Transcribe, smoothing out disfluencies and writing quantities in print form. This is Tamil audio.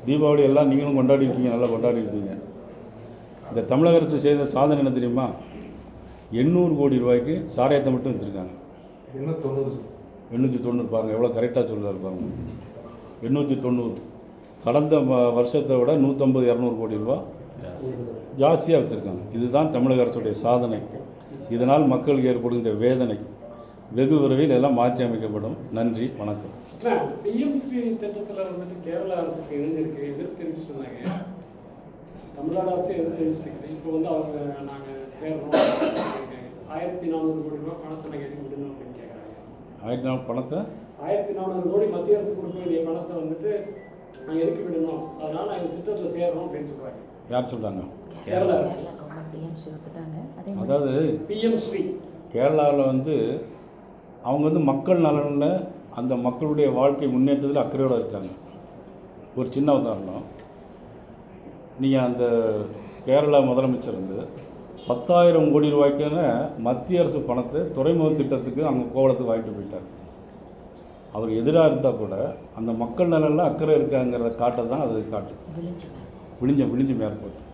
தீபாவளி எல்லாம் நீங்களும் கொண்டாடி இருக்கீங்க, நல்லா கொண்டாடி இருக்கீங்க. இந்த தமிழக அரசு செய்த சாதனை என்ன தெரியுமா? 800 கோடி ரூபாய்க்கு சாராயத்தை மட்டும் விற்றுருக்காங்க. 890 பாருங்கள், எவ்வளோ கரெக்டாக சொல்கிறாரு பாருங்கள். 890 கடந்த வருஷத்தை விட 150-200 கோடி ரூபா ஜாஸ்தியாக விற்றுருக்காங்க. இதுதான் தமிழக அரசுடைய சாதனை. இதனால் மக்களுக்கு ஏற்படுகின்ற வேதனை வெகு விரைவில் எல்லாம் மாற்றி அமைக்கப்படும். நன்றி, வணக்கம். பிஎம்ஸ்ரீ திட்டத்தில் வந்துட்டு கேரள அரசுக்கு இணைஞ்சிருக்கு, எதிர்ப்பு தெரிவிச்சிருந்தாங்க. தமிழ்நாடு அரசு எதிர்ப்பு தெரிவிச்சிருக்கு. இப்போ வந்து அவங்க நாங்கள் சேர்றோம், 1400 கோடி ரூபா பணத்தை நாங்கள் எதுக்கு விடணும் அப்படின்னு கேட்குறாங்க. 1400 பணத்தை 1400 கோடி மத்திய அரசு கொடுக்க வேண்டிய பணத்தை வந்துட்டு நாங்கள் எதுக்கு விடணும், அதனால நாங்கள் திட்டத்தில் சேர்றோம் அப்படின்னு சொல்கிறாங்க. யார் சொல்கிறாங்க? கேரள அரசு. அதாவது பிஎம்ஸ்ரீ கேரளாவில் வந்து அவங்க வந்து மக்கள் நலனில், அந்த மக்களுடைய வாழ்க்கை முன்னேற்றத்தில் அக்கறையோடு இருக்காங்க. ஒரு சின்ன உதாரணம், நீங்கள் அந்த கேரளா முதலமைச்சர் வந்து 10,000 கோடி ரூபாய்க்கான மத்திய அரசு பணத்தை துறைமுக திட்டத்துக்கு அங்கே கோவளத்துக்கு வாங்கிட்டு போயிட்டார். அவர் எதிராக இருந்தால் கூட அந்த மக்கள் நலனில் அக்கறை இருக்காங்கிறத காட்ட தான் அது காட்டு. விழிஞ்ச மேற்பட்டு